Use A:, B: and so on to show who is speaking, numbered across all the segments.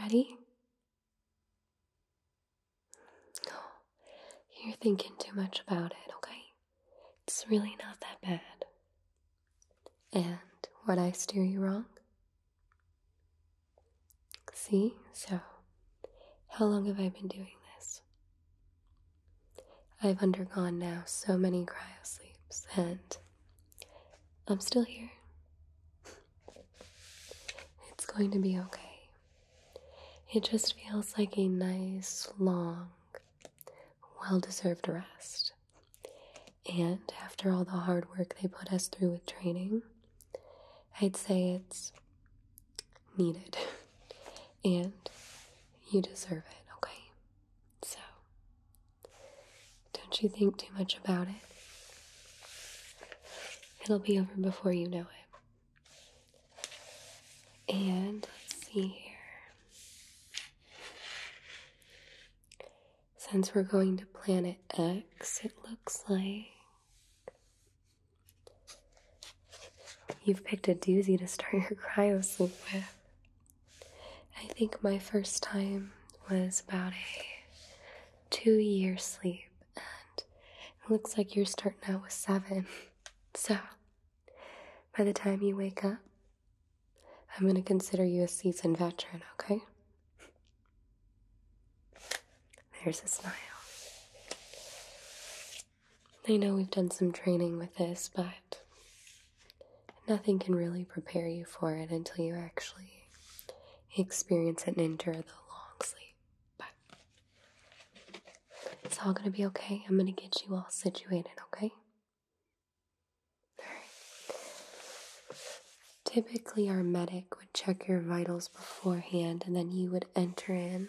A: ready? Oh, you're thinking too much about it, okay? It's really not that bad. And would I steer you wrong? See? So, how long have I been doing this? I've undergone now so many cryosleeps, and I'm still here. It's going to be okay. It just feels like a nice, long, well-deserved rest. And after all the hard work they put us through with training, I'd say it's needed. And you deserve it, okay? So, don't you think too much about it. It'll be over before you know it. And let's see here. Since we're going to Planet X, it looks like you've picked a doozy to start your cryosleep with. I think my first time was about a 2-year sleep, and it looks like you're starting out with 7. So, by the time you wake up, I'm going to consider you a seasoned veteran, okay? There's a smile. I know we've done some training with this, but nothing can really prepare you for it until you actually experience it and enter the long sleep. But it's all going to be okay. I'm going to get you all situated, okay? Typically, our medic would check your vitals beforehand, and then you would enter in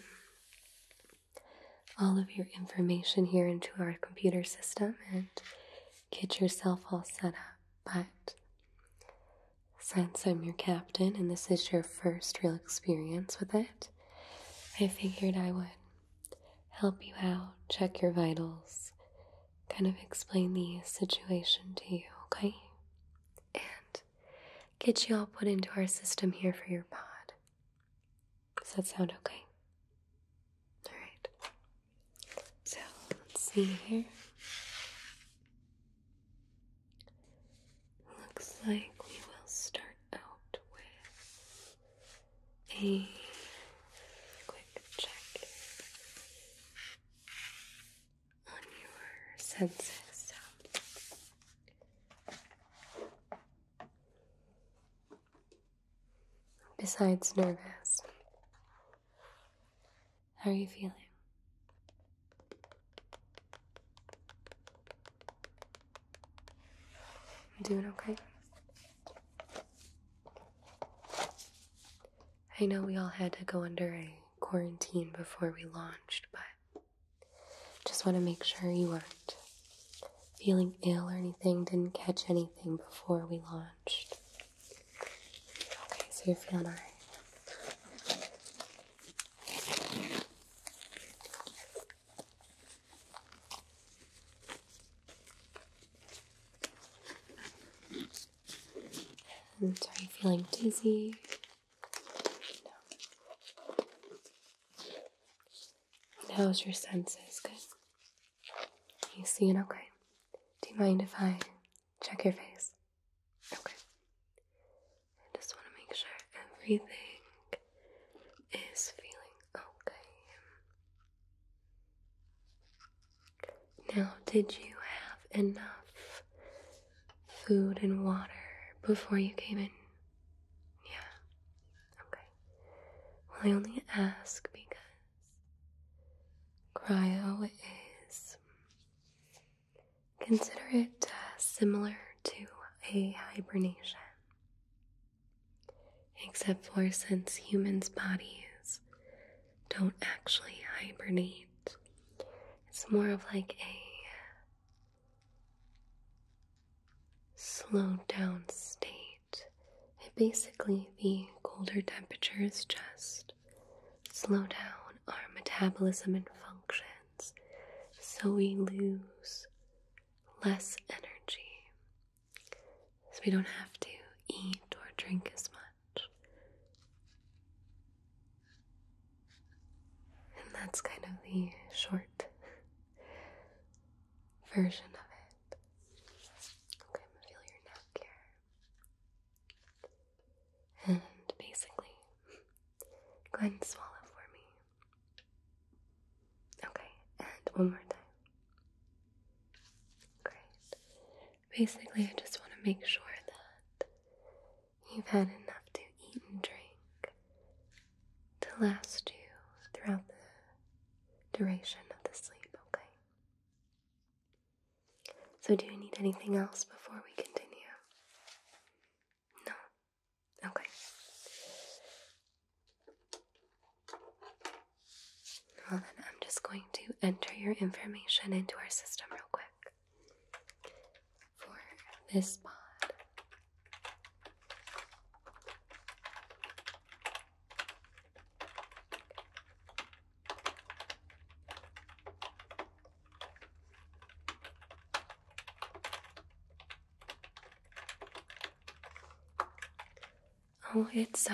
A: all of your information here into our computer system and get yourself all set up. But since I'm your captain and this is your first real experience with it, I figured I would help you out, check your vitals, kind of explain the situation to you, okay? And get you all put into our system here for your pod. Does that sound okay? Alright. So, let's see here. Looks like we will start out with a quick check on your senses. Besides nervous, how are you feeling? Doing okay? I know we all had to go under a quarantine before we launched, but just want to make sure you weren't feeling ill or anything, didn't catch anything before we launched. Okay, so you're feeling alright. And are you feeling dizzy? No. And how's your senses? Good. You seeing okay? Do you mind if I check your face? Okay. I just want to make sure everything is feeling okay. Now, did you have enough food and water before you came in? Yeah. Okay. Well, I only ask because cryo is, consider it similar to a hibernation. Except for since humans' bodies don't actually hibernate, it's more of like a slowed down state. Basically, the colder temperatures just slow down our metabolism and functions, so we lose less energy, so we don't have to eat or drink as much. that's kind of the short version of it. Okay, I'm gonna feel your neck here. And basically, go ahead and swallow for me. Okay, and one more time. Great. Basically, I just want to make sure that you've had enough to eat and drink to last you throughout the duration of the sleep, okay? So do you need anything else before we continue? No? Okay. Well then, I'm just going to enter your information into our system real quick. For this pod. Oh, it's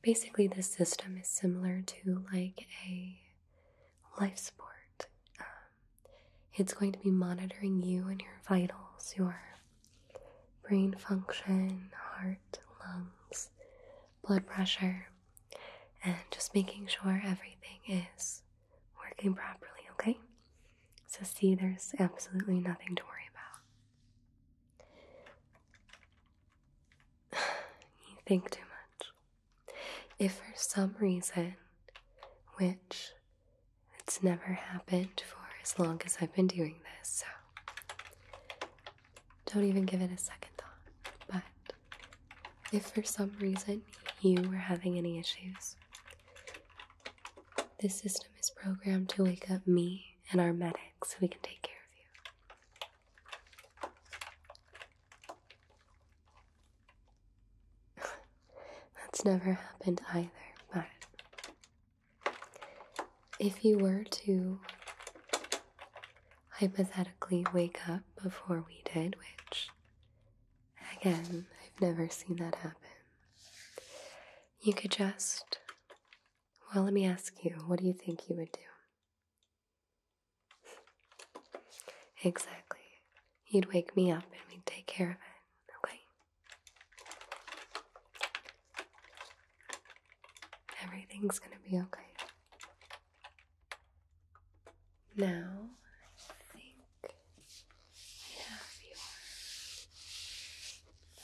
A: basically this system is similar to like a life support. It's going to be monitoring you and your vitals, your brain function, heart, lungs, blood pressure, and just making sure everything is working properly, okay? So see, there's absolutely nothing to worry about. You think too much. If for some reason, which it's never happened for as long as I've been doing this, so don't even give it a second thought. But if for some reason you were having any issues, this system is programmed to wake up me and our medics so we can take care of you. That's never happened either, but if you were to hypothetically wake up before we did, which, again, I've never seen that happen, you could just, well, let me ask you, what do you think you would do? Exactly. You'd wake me up and we'd take care of it, okay? Everything's gonna be okay. Now, I think I have your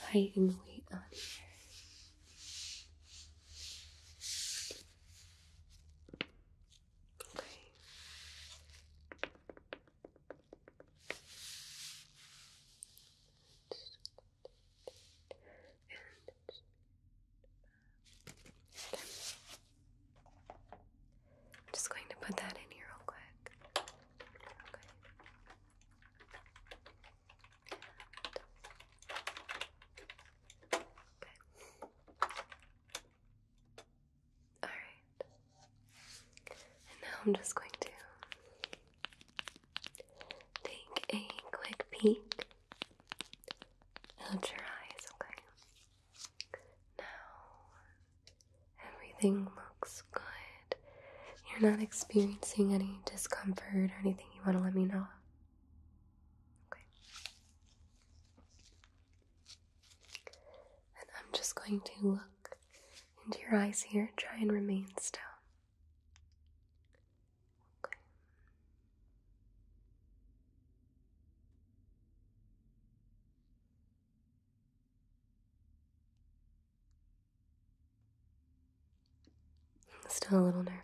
A: height and weight on here. Just going to put that in here real quick. Okay. Alright. And now I'm just going to take a quick peek at your eyes, okay? Now, everything looks good. You're not experiencing any discomfort or anything you want to let me know? Okay. And I'm just going to look into your eyes here. Try and remain still. Okay. I'm still a little nervous.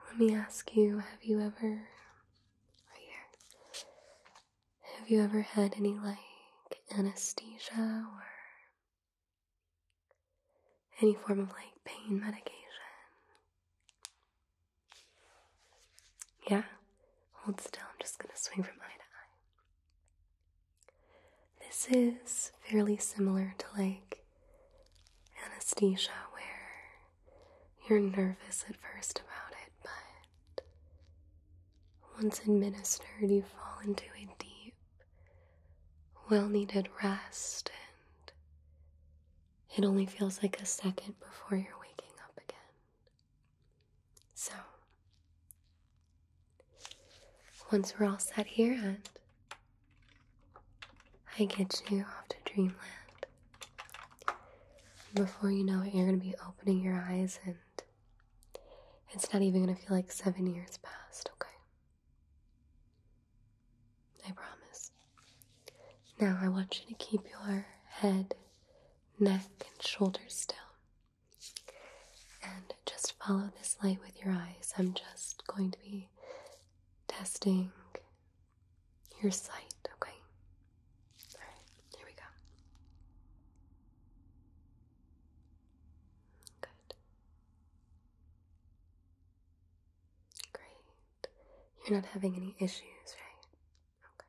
A: Let me ask you, have you ever, right here, have you ever had any like anesthesia or any form of like pain medication? Yeah? Hold still, I'm just gonna swing from eye to eye. This is fairly similar to like anesthesia where you're nervous at first about it, but once administered, you fall into a deep, well-needed rest, and it only feels like a second before you're waking up again. once we're all set here and I get you off to dreamland, before you know it, you're going to be opening your eyes and it's not even going to feel like 7 years passed, okay? I promise. Now I want you to keep your head, neck, and shoulders still. And just follow this light with your eyes. I'm just going to be testing your sight, okay? Alright, here we go. Good. Great. You're not having any issues, right? Okay.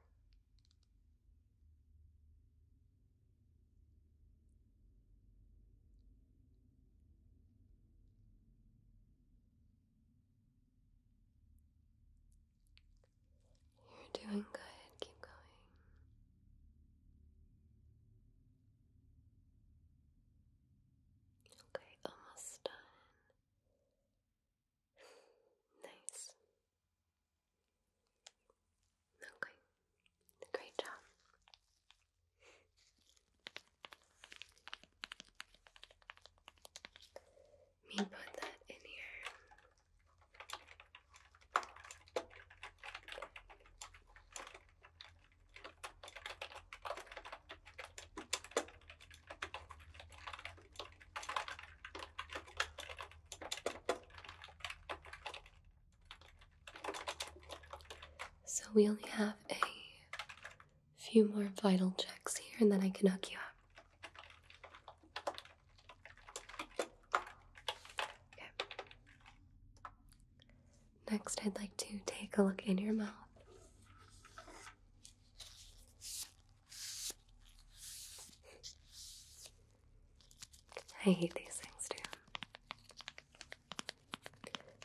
A: You're doing good. Keep going. Okay, almost done. Nice. Okay, great job. Let me put that in here. So we only have a few more vital checks here and then I can hook you up. Okay. Next, I'd like to take a look in your mouth. I hate these things too.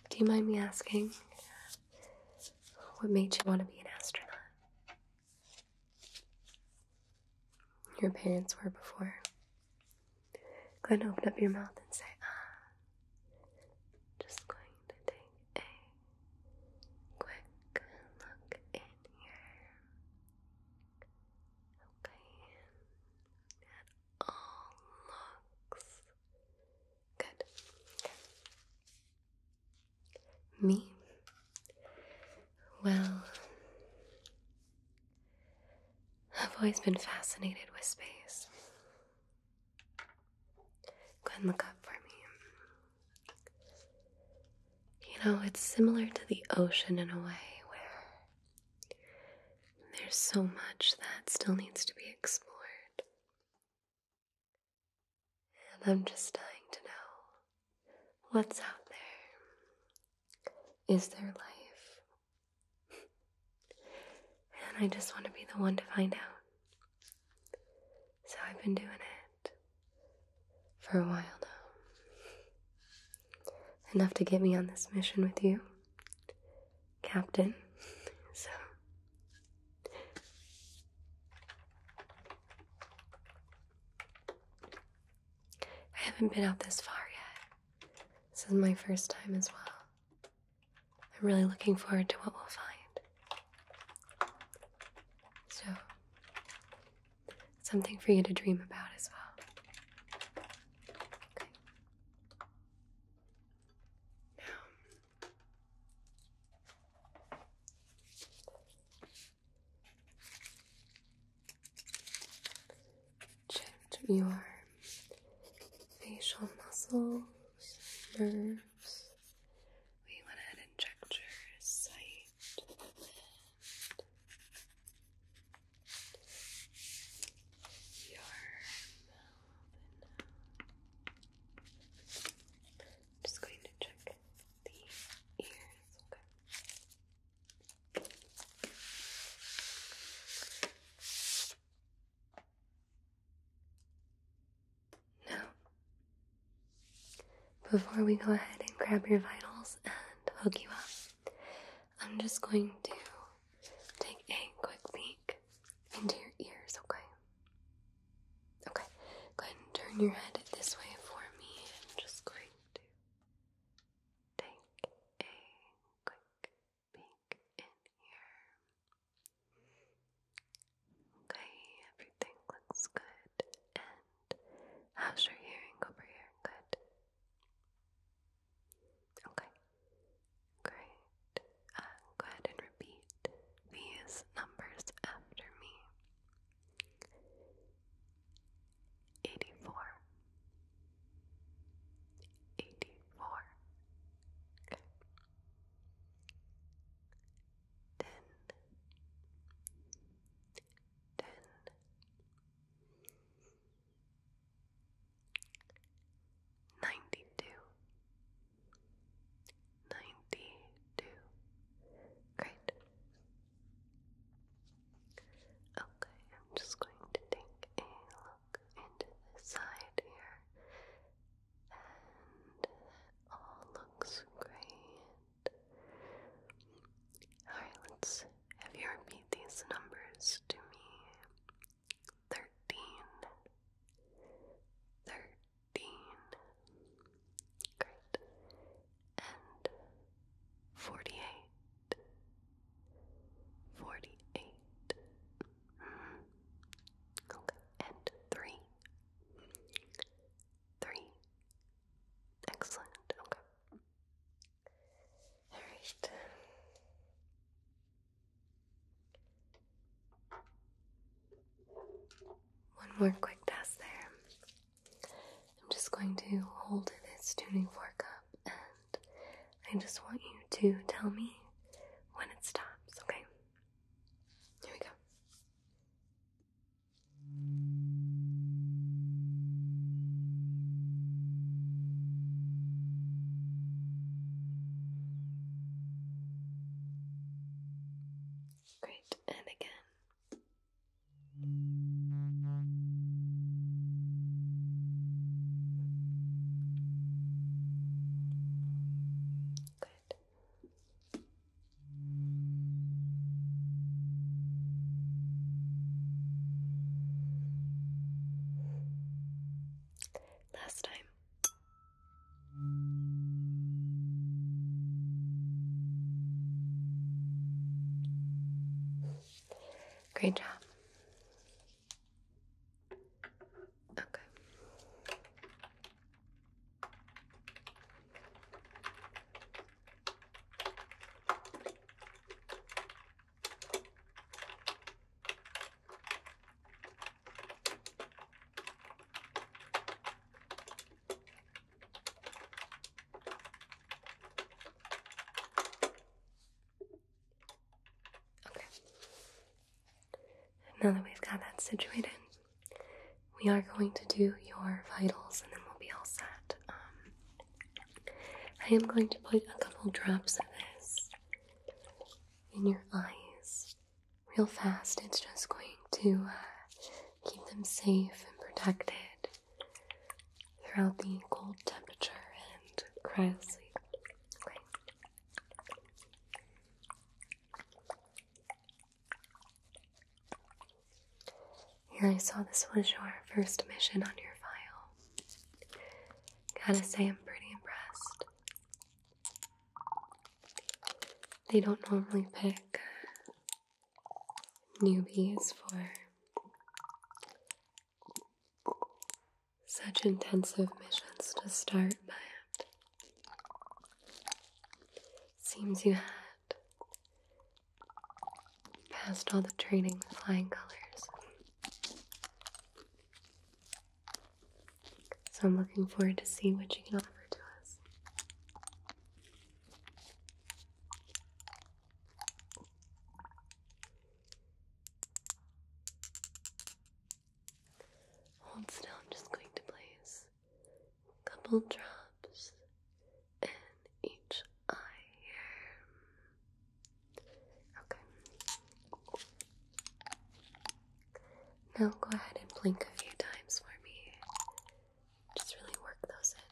A: Do you mind me asking what made you want to be an astronaut? Your parents were before. Go ahead and open up your mouth and say, ah. Just going to take a quick look in here. Okay. It all looks good. Me? Well, I've always been fascinated with space. Go ahead and look up for me. You know, it's similar to the ocean in a way where there's so much that still needs to be explored. And I'm just dying to know what's out there. Is there life? And I just want to be the one to find out. So I've been doing it for a while now. Enough to get me on this mission with you, Captain. So I haven't been out this far yet. This is my first time as well. I'm really looking forward to what we'll find. So, something for you to dream about as well. Okay. Now, check your facial muscles, nerves. We went ahead and checked your sight and your mouth. I'm just going to check the ears. Okay. Now, before we go ahead and grab your vitals and hook you up, I'm just going to take a quick peek into your ears, okay? Okay, go ahead and turn your head this way for me. I'm just going to take a quick peek in here. more quick test there. I'm just going to hold this tuning fork up, and I just want you to tell me when it stops, okay? Here we go. Great, and again. Good. Last time. Great job. Okay. Okay. Now that we've got that situated, we are going to do your vitals and then we'll be all set. I am going to put a couple drops of this in your eyes real fast. It's just going to keep them safe and protected throughout the cold temperature and cryosleep. Okay. Here, I saw this was your first mission on your file. Gotta say, I'm pretty impressed. They don't normally pick newbies for such intensive missions to start, but seems you had passed all the training with flying colors. So I'm looking forward to see what you can offer to us. Hold still, I'm just going to place a couple drops in each eye here. Okay. Now go ahead and blink a few times for me. Just really work those in.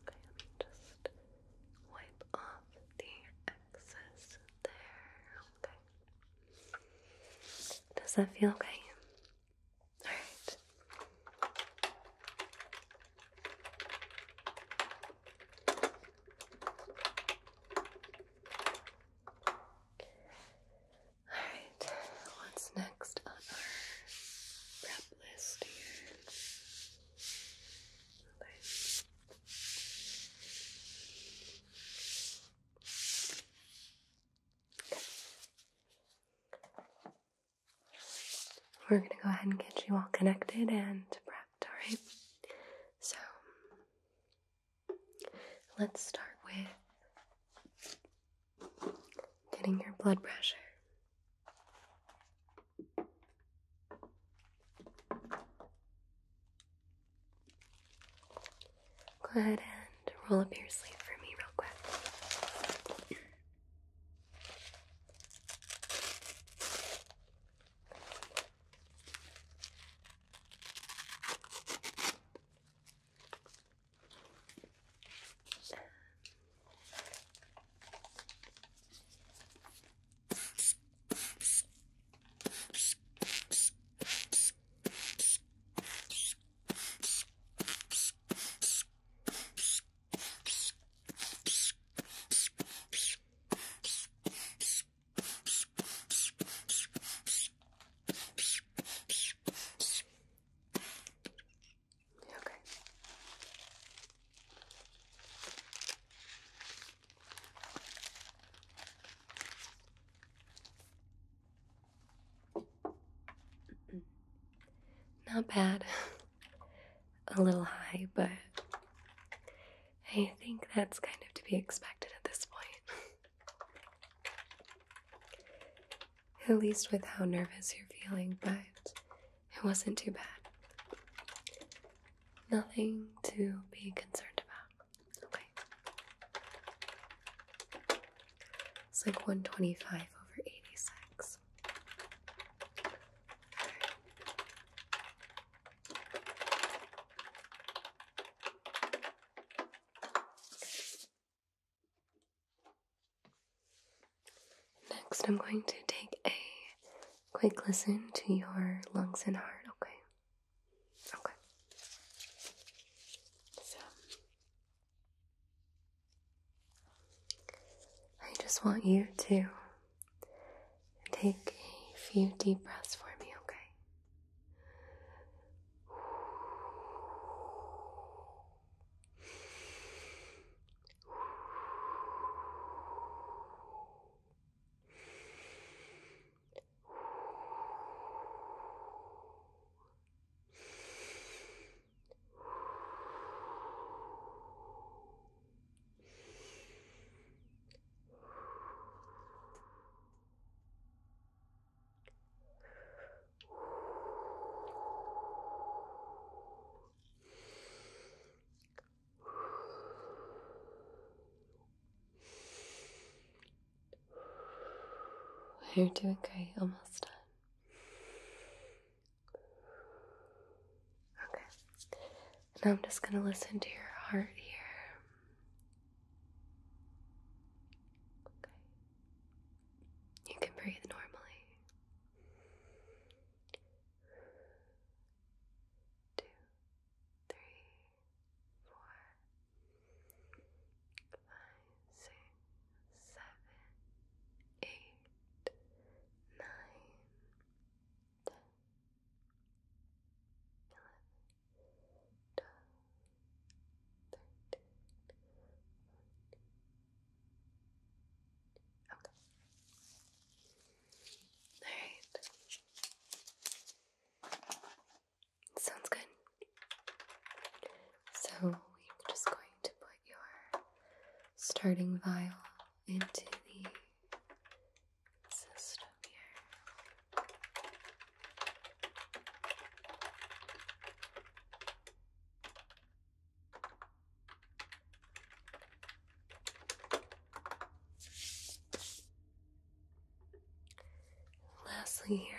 A: Okay, let me just wipe off the excess there. Okay. Does that feel okay? Alright. Alright, what's next on our prep list here? Okay. We're going to go ahead and get you all connected and prepped, alright? So, let's start with getting your blood pressure. Go ahead and roll up your sleeve for me real quick. Not bad. A little high, but I think that's kind of to be expected at this point. At least with how nervous you're feeling, but it wasn't too bad. Nothing to be concerned about. Okay. It's like 125 over 86. Next, I'm going to take a quick listen to your lungs and heart, okay? Okay. So, I just want you to take a few deep breaths for me, okay? You're doing great, almost done. Okay. Now I'm just going to listen to your heart here. Okay. You can breathe normally. 2, 3, 4, 5, 6, 7, 8, 9, 10, 11, 12, 13. Okay. Alright. Sounds good. So we're just going to put your starting vial into the system here. Lastly here,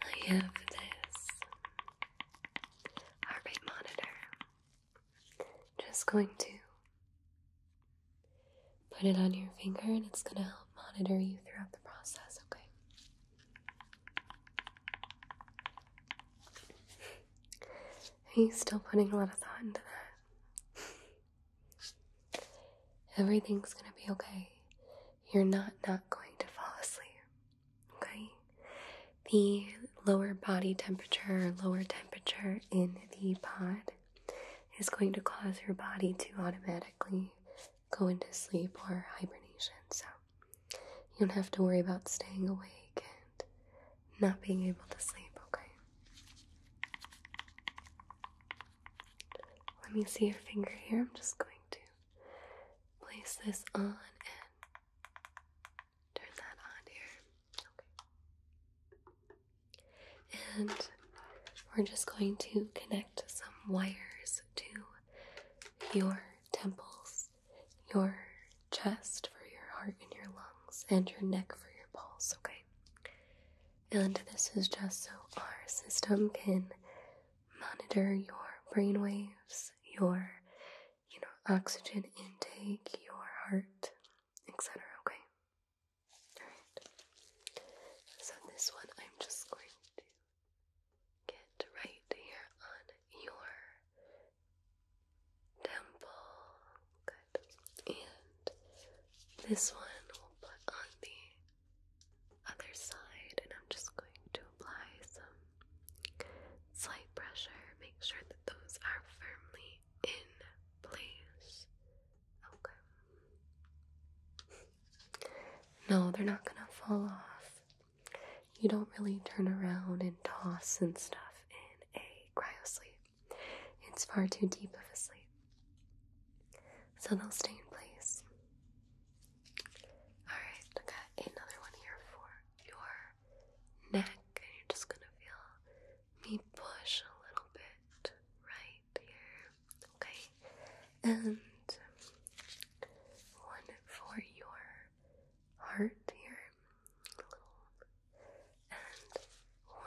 A: I have this heart rate monitor. Just going to put it on your finger and it's going to help monitor you throughout the process, okay? Are you still putting a lot of thought into that? Everything's going to be okay. You're not going to fall asleep, okay? The lower body temperature, lower temperature in the pod is going to cause your body to automatically go into sleep or hibernation, so you don't have to worry about staying awake and not being able to sleep, okay? Let me see your finger here. I'm just going to place this on and turn that on here. Okay. And we're just going to connect some wires to your temples, your chest for your heart and your lungs, and your neck for your pulse, okay? And this is just so our system can monitor your brain waves, your, oxygen intake, your heart, etc., okay? Alright. So this one I'm just going to get right here on your temple. Good. And this one we'll put on the other side, and I'm just going to apply some slight pressure. Make sure that those are firmly in place. Okay. No, they're not gonna fall off. you don't really turn around and toss and stuff in a cryosleep. It's far too deep of a sleep. So they'll stay in place. Alright, I got another one here for your neck. And you're just gonna feel me push a little bit right here. Okay. And one for your heart here.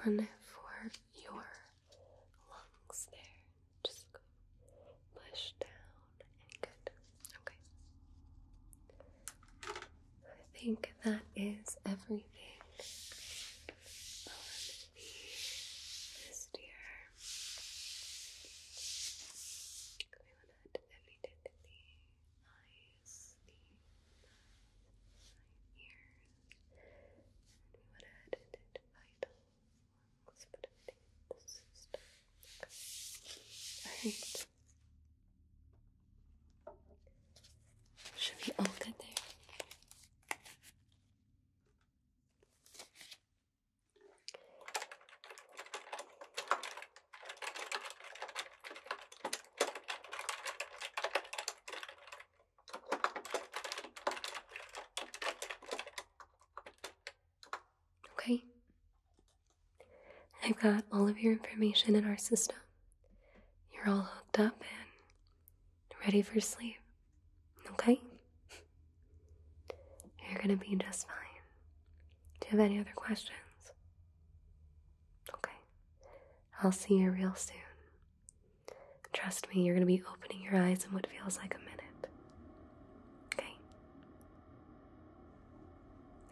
A: And one for your lungs there. Just go push down and good. Okay. I think that is everything on the list here. We went ahead and we did the eyes, the ears, and we went ahead and did vitals, lungs, but everything in the system. Okay. Alright. Should be all good there. Okay. I've got all of your information in our system. You're all hooked up and ready for sleep. Okay? You're gonna be just fine. Do you have any other questions? Okay. I'll see you real soon. Trust me, you're gonna be opening your eyes in what feels like a minute. Okay?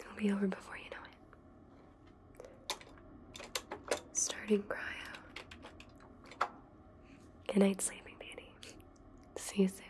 A: It'll be over before you know it. Starting cryo. Good night, sleeping beauty. See you soon.